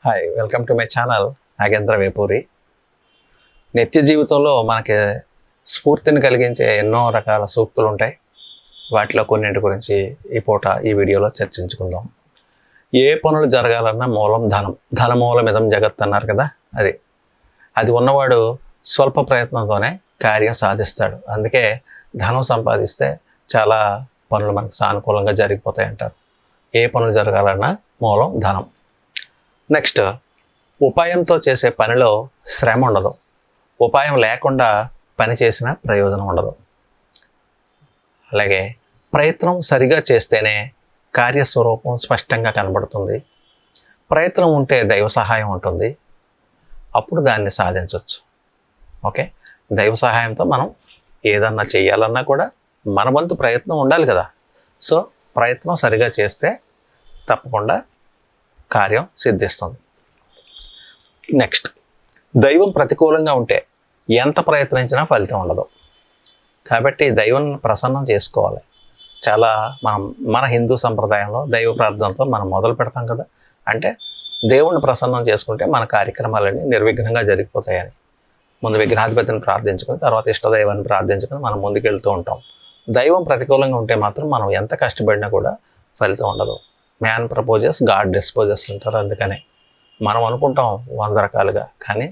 Hi, welcome to my channel Nagendra Vepuri. నిత్య జీవితంలో మనకి స్ఫూర్తిని కలిగించే ఎన్నో రకాల సూక్తులు ఉంటాయి. వాటిలో కొన్నింటి గురించి ఈ వీడియోలో చర్చించుకుందాం. ఏ పనులు జరగాలన్నా మూలం ధనం. ధనమూలమిదం జగత్ అన్నారు కదా, అది ఉన్నవాడు స్వల్ప ప్రయత్నంతోనే కార్యం సాధిస్తాడు. అందుకే ధనం సంపాదిస్తే చాలా పనులు మనకు సానుకూలంగా జరిగిపోతాయి అంటారు. ఏ పనులు జరగాలన్నా మూలం ధనం. నెక్స్ట్, ఉపాయంతో చేసే పనిలో శ్రమ ఉండదు. ఉపాయం లేకుండా పని చేసిన ప్రయోజనం ఉండదు. అలాగే ప్రయత్నం సరిగా చేస్తేనే కార్యస్వరూపం స్పష్టంగా కనబడుతుంది. ప్రయత్నం ఉంటే దైవ సహాయం ఉంటుంది, అప్పుడు దాన్ని సాధించవచ్చు. ఓకే, దైవ సహాయంతో మనం ఏదన్నా చేయాలన్నా కూడా మన వంతు ప్రయత్నం ఉండాలి కదా. సో ప్రయత్నం సరిగా చేస్తే తప్పకుండా కార్యం సిద్ధిస్తుంది. నెక్స్ట్, దైవం ప్రతికూలంగా ఉంటే ఎంత ప్రయత్నించినా ఫలితం ఉండదు. కాబట్టి దైవం ప్రసన్నం చేసుకోవాలి. మన హిందూ సంప్రదాయంలో దైవ ప్రార్థనతో మనం మొదలు పెడతాం కదా. అంటే దేవుణ్ణి ప్రసన్నం చేసుకుంటే మన కార్యక్రమాలన్నీ నిర్విఘ్నంగా జరిగిపోతాయని. ముందు విఘ్నాధిపతిని ప్రార్థించుకుని తర్వాత ఇష్టదైవాన్ని ప్రార్థించుకుని మనం ముందుకెళ్తూ ఉంటాం. దైవం ప్రతికూలంగా ఉంటే మాత్రం మనం ఎంత కష్టపడినా కూడా ఫలితం ఉండదు. మ్యాన్ ప్రపోజెస్, గాడ్ డిస్పోజెస్ అంటారు. అందుకనే మనం అనుకుంటాం 100 రకాలుగా, కానీ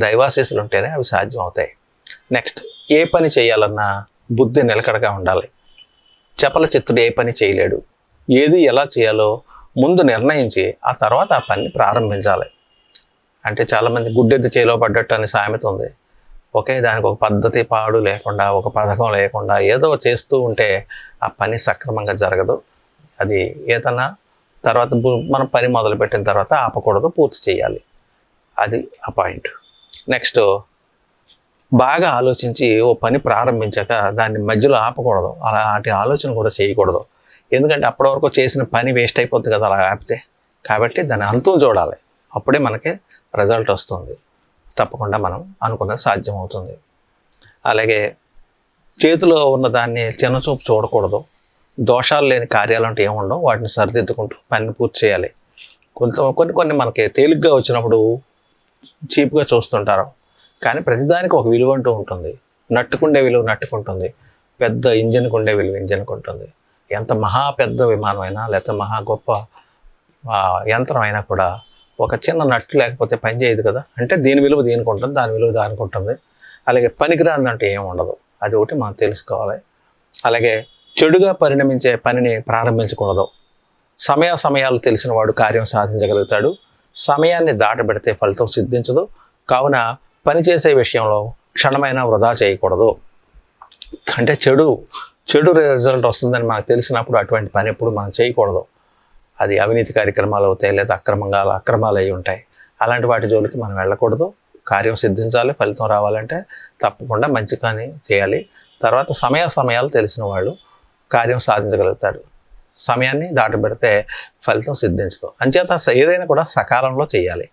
దైవాశీస్సులు ఉంటేనే అవి సాధ్యం అవుతాయి. నెక్స్ట్, ఏ పని చేయాలన్నా బుద్ధి నిలకడగా ఉండాలి. చపల చిత్తుడు ఏ పని చేయలేడు. ఏది ఎలా చేయాలో ముందు నిర్ణయించి ఆ తర్వాత ఆ పని ప్రారంభించాలి. అంటే చాలామంది గుడ్డెద్దు చేలో పడ్డట్టు అని సామెత ఉంది. దానికి ఒక పద్ధతి పాడు లేకుండా, ఒక పథకం లేకుండా ఏదో చేస్తూ ఉంటే ఆ పని సక్రమంగా జరగదు. అది ఏదన్నా తర్వాత మనం పని మొదలుపెట్టిన తర్వాత ఆపకూడదు, పూర్తి చేయాలి. అది ఆ పాయింట్. నెక్స్ట్, బాగా ఆలోచించి ఓ పని ప్రారంభించాక దాన్ని మధ్యలో ఆపకూడదు. అలాంటి ఆలోచన కూడా చేయకూడదు. ఎందుకంటే అప్పటి వరకు చేసిన పని వేస్ట్ అయిపోద్ది కదా అలా ఆపితే. కాబట్టి దాని అంతం చూడాలి, అప్పుడే మనకి రిజల్ట్ వస్తుంది. తప్పకుండా మనం అనుకున్నది సాధ్యం అవుతుంది. అలాగే చేతిలో ఉన్న దాన్ని చిన్నచూపు చూడకూడదు. దోషాలు లేని కార్యాలు అంటే ఏముండవు, వాటిని సరిదిద్దుకుంటూ పనిని పూర్తి చేయాలి. కొన్ని మనకి తేలిగ్గా వచ్చినప్పుడు చీప్గా చూస్తుంటారు, కానీ ప్రతిదానికి ఒక విలువ అంటూ ఉంటుంది. నట్టుకుండే విలువ నట్టుకుంటుంది, పెద్ద ఇంజిన్కు ఉండే విలువ ఇంజిన్కు ఉంటుంది. ఎంత మహా పెద్ద విమానం అయినా లేకపోతే మహా గొప్ప యంత్రం అయినా కూడా ఒక చిన్న నట్టు లేకపోతే పని చేయదు కదా. అంటే దీని విలువ దీనికి ఉంటుంది, దాని విలువ దానికి ఉంటుంది. అలాగే పనికిరాందంటే ఏమి ఉండదు. అది ఒకటి మనం తెలుసుకోవాలి. అలాగే చెడుగా పరిణమించే పనిని ప్రారంభించకూడదు. సమయాలు తెలిసిన వాడు కార్యం సాధించగలుగుతాడు. సమయాన్ని దాటబెడితే ఫలితం సిద్ధించదు. కావున పనిచేసే విషయంలో క్షణమైనా వృధా చేయకూడదు. అంటే చెడు రిజల్ట్ వస్తుందని మనకు తెలిసినప్పుడు అటువంటి పని ఎప్పుడు మనం చేయకూడదు. అది అవినీతి కార్యక్రమాలు అవుతాయి, లేదా అక్రమాలు అయి ఉంటాయి. అలాంటి వాటి జోలికి మనం వెళ్ళకూడదు. కార్యం సిద్ధించాలి, ఫలితం రావాలంటే తప్పకుండా మంచి పని చేయాలి. తర్వాత సమయాలు తెలిసిన వాళ్ళు కార్యం సాధించగలుగుతాడు. సమయాన్ని దాటబెడితే ఫలితం సిద్ధించదు. అంచేత ఏదైనా కూడా సకాలంలో చేయాలి.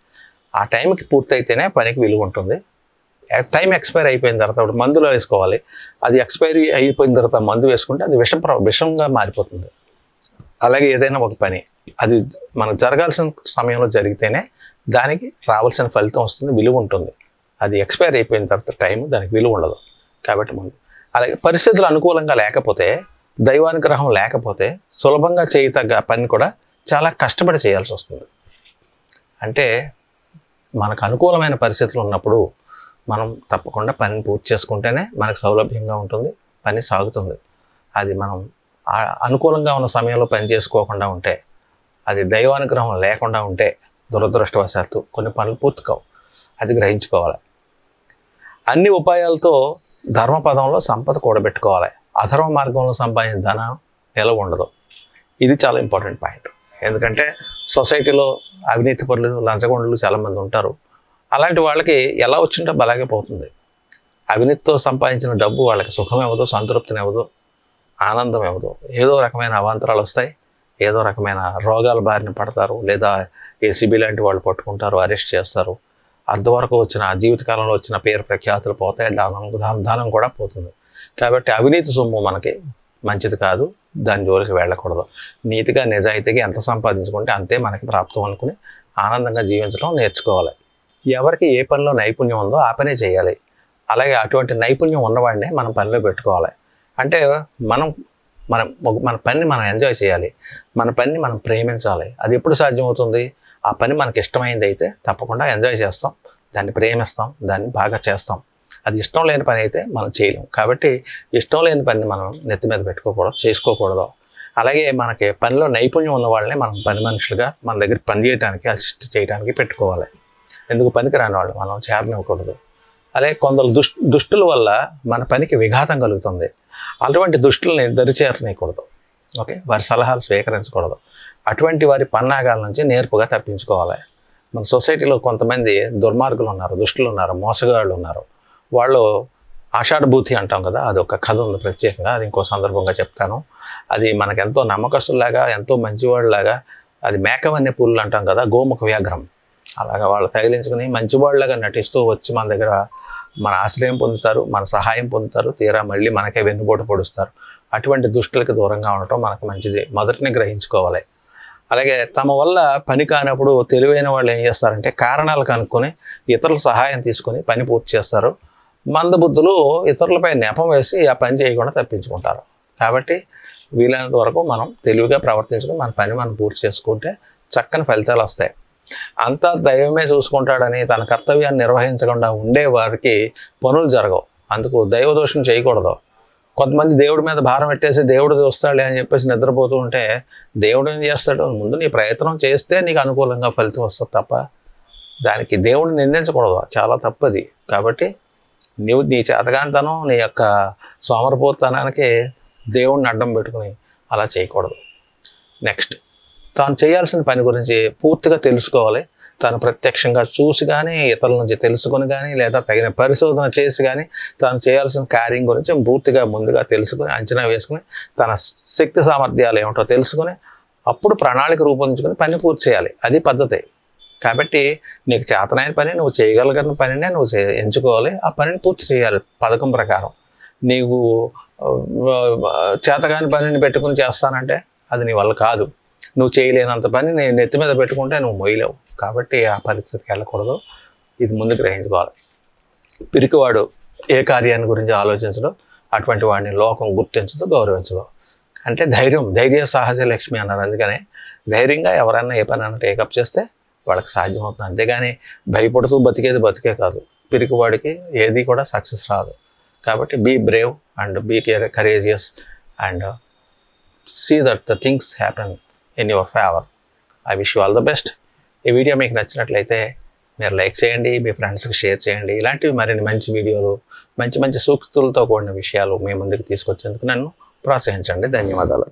ఆ టైంకి పూర్తయితేనే పనికి విలువ ఉంటుంది. టైం ఎక్స్పైర్ అయిపోయిన తర్వాత మందులో వేసుకోవాలి. అది ఎక్స్పైరీ అయిపోయిన తర్వాత మందు వేసుకుంటే అది విషంగా మారిపోతుంది. అలాగే ఏదైనా ఒక పని అది మనకు జరగాల్సిన సమయంలో జరిగితేనే దానికి రావాల్సిన ఫలితం వస్తుంది, విలువ ఉంటుంది. అది ఎక్స్పైర్ అయిపోయిన తర్వాత దానికి విలువ ఉండదు. కాబట్టి ముందు అలాగే పరిస్థితులు అనుకూలంగా లేకపోతే, దైవానుగ్రహం లేకపోతే సులభంగా చేయతగ్గ పని కూడా చాలా కష్టపడి చేయాల్సి వస్తుంది. అంటే మనకు అనుకూలమైన పరిస్థితులు ఉన్నప్పుడు మనం తప్పకుండా పనిని పూర్తి చేసుకుంటేనే మనకు సౌలభ్యంగా ఉంటుంది, పని సాగుతుంది. అది మనం అనుకూలంగా ఉన్న సమయంలో పని చేసుకోకుండా ఉంటే, అది దైవానుగ్రహం లేకుండా ఉంటే దురదృష్టవశాత్తు కొన్ని పనులు పూర్తి కావు. అది గ్రహించుకోవాలి. అన్ని ఉపాయాలతో ధర్మపదంలో సంపద కూడబెట్టుకోవాలి. అధర్మ మార్గంలో సంపాదించిన ధనం నిలవ ఉండదు. ఇది చాలా ఇంపార్టెంట్ పాయింట్. ఎందుకంటే సొసైటీలో అవినీతి పరులు, లంచగొండలు చాలామంది ఉంటారు. అలాంటి వాళ్ళకి ఎలా వచ్చింటే అలాగే పోతుంది. అవినీతితో సంపాదించిన డబ్బు వాళ్ళకి సుఖం ఇవ్వదు, సంతృప్తిని ఇవ్వదు, ఆనందం ఇవ్వదు. ఏదో రకమైన అవాంతరాలు వస్తాయి, ఏదో రకమైన రోగాల బారిన పడతారు, లేదా ఏసీబీ లాంటి వాళ్ళు పట్టుకుంటారు, అరెస్ట్ చేస్తారు. అంతవరకు వచ్చిన జీవితకాలంలో వచ్చిన పేరు ప్రఖ్యాతులు పోతాయి, ధనం కూడా పోతుంది. కాబట్టి అవినీతి సొమ్ము మనకి మంచిది కాదు, దాని జోలికి వెళ్ళకూడదు. నీతిగా నిజాయితీగా ఎంత సంపాదించుకుంటే అంతే మనకి ప్రాప్తం అనుకుని ఆనందంగా జీవించడం నేర్చుకోవాలి. ఎవరికి ఏ పనిలో నైపుణ్యం ఉందో ఆ పనే చేయాలి. అలాగే అటువంటి నైపుణ్యం ఉన్నవాడినే మనం పనిలో పెట్టుకోవాలి. అంటే మనం మన మన పనిని మనం ఎంజాయ్ చేయాలి. మన పనిని మనం ప్రేమించాలి. అది ఎప్పుడు సాధ్యమవుతుంది? ఆ పని మనకి ఇష్టమైంది అయితే తప్పకుండా ఎంజాయ్ చేస్తాం, దాన్ని ప్రేమిస్తాం, దాన్ని బాగా చేస్తాం. అది ఇష్టం లేని పని అయితే మనం చేయలేం. కాబట్టి ఇష్టం లేని పనిని మనం నెత్తి మీద పెట్టుకోకూడదు, చేసుకోకూడదు. అలాగే మనకి పనిలో నైపుణ్యం ఉన్న వాళ్ళని మనం పని మనుషులుగా మన దగ్గర పని చేయడానికి, అసిస్ట్ చేయడానికి పెట్టుకోవాలి. ఎందుకు పనికిరాని వాళ్ళు మనం చేరనివ్వకూడదు. అలాగే కొందరు దుష్టుల వల్ల మన పనికి విఘాతం కలుగుతుంది. అటువంటి దుష్టుల్ని దరిచేరనీయకూడదు. ఓకే, వారి సలహాలు స్వీకరించకూడదు. అటువంటి వారి పన్నాగాల నుంచి నేర్పుగా తప్పించుకోవాలి. మన సొసైటీలో కొంతమంది దుర్మార్గులు ఉన్నారు, దుష్టులు ఉన్నారు, మోసగాళ్ళు ఉన్నారు. వాళ్ళు ఆషాఢభూతి అంటాం కదా, అది ఒక కథ ఉంది ప్రత్యేకంగా, అది ఇంకో సందర్భంగా చెప్తాను. అది మనకెంతో నమ్మకస్తులాగా, ఎంతో మంచివాళ్ళలాగా, అది మేకవన్య పూలు అంటాం కదా, గోముఖ వ్యాఘ్రం, అలాగా వాళ్ళు తగిలించుకుని మంచివాళ్ళలాగా నటిస్తూ వచ్చి మన దగ్గర మన ఆశ్రయం పొందుతారు, మన సహాయం పొందుతారు. తీరా మళ్ళీ మనకే వెన్నుపోటు పొడుస్తారు. అటువంటి దుష్టులకి దూరంగా ఉండటం మనకు మంచిది, మొదటిని గ్రహించుకోవాలి. అలాగే తమ వల్ల పని కానప్పుడు తెలివైన వాళ్ళు ఏం చేస్తారంటే కారణాలు కనుక్కొని ఇతరుల సహాయం తీసుకొని పని పూర్తి చేస్తారు. మందబుద్ధులు ఇతరులపై నెపం వేసి ఆ పని చేయకుండా తప్పించుకుంటారు. కాబట్టి వీలైనంత వరకు మనం తెలివిగా ప్రవర్తించుకుని మన పని మనం పూర్తి చేసుకుంటే చక్కని ఫలితాలు వస్తాయి. అంతా దైవమే చూసుకుంటాడని తన కర్తవ్యాన్ని నిర్వహించకుండా ఉండే వారికి పనులు జరగవు. అందుకు దైవదోషం చేయకూడదు. కొంతమంది దేవుడి మీద భారం పెట్టేసి దేవుడు చూస్తాడే అని చెప్పేసి నిద్రపోతూ ఉంటే దేవుడు ఏం చేస్తాడు? ముందు నీ ప్రయత్నం చేస్తే నీకు అనుకూలంగా ఫలితం వస్తుంది తప్ప దానికి దేవుడిని నిందించకూడదు, చాలా తప్పది. కాబట్టి నువ్వు నీ చేతగానితనం, నీ యొక్క సోమరపోతనానికి దేవుడిని అడ్డం పెట్టుకుని అలా చేయకూడదు. నెక్స్ట్, తాను చేయాల్సిన పని గురించి పూర్తిగా తెలుసుకోవాలి. తాను ప్రత్యక్షంగా చూసి కానీ, ఇతరుల నుంచి తెలుసుకొని కానీ, లేదా తగిన పరిశోధన చేసి కానీ తాను చేయాల్సిన కార్యం గురించి పూర్తిగా ముందుగా తెలుసుకుని, అంచనా వేసుకుని, తన శక్తి సామర్థ్యాలు ఏమిటో తెలుసుకుని అప్పుడు ప్రణాళిక రూపొందించుకొని పని పూర్తి చేయాలి. అది పద్ధతి. కాబట్టి నీకు చేతనైన పని, నువ్వు చేయగలిగిన పనినే నువ్వు ఎంచుకోవాలి. ఆ పనిని పూర్తి చేయాలి పథకం ప్రకారం. నీకు చేతగాని పనిని పెట్టుకుని చేస్తానంటే అది నీ వల్ల కాదు. నువ్వు చేయలేనంత పని నేను నెత్తి మీద పెట్టుకుంటే నువ్వు మొయ్యలేవు. కాబట్టి ఆ పరిస్థితికి వెళ్ళకూడదు. ఇది ముందు గ్రహించుకోవాలి. పిరికివాడు ఏ కార్యాన్ని గురించి ఆలోచించడు, అటువంటి వాడిని లోకం గుర్తించదు, గౌరవించదు. అంటే ధైర్య సహజ లక్ష్మి అన్నారు. అందుకనే ధైర్యంగా ఎవరైనా ఏ పని అన్నా టేకప్ చేస్తే వాళ్ళకి సాధ్యమవుతుంది. అంతేగాని భయపడుతూ బతికేది బతికే కాదు. పిరికివాడికి ఏది కూడా సక్సెస్ రాదు. కాబట్టి be brave and be courageous and see that the things happen in your favour. I wish you all the best. ఈ వీడియో మీకు నచ్చినట్లయితే మీరు లైక్ చేయండి, మీ ఫ్రెండ్స్కి షేర్ చేయండి. ఇలాంటివి మరిన్ని మంచి వీడియోలు, మంచి మంచి సూక్తులతో కూడిన విషయాలు మీ ముందుకు తీసుకొచ్చేందుకు నన్ను ప్రోత్సహించండి. ధన్యవాదాలు.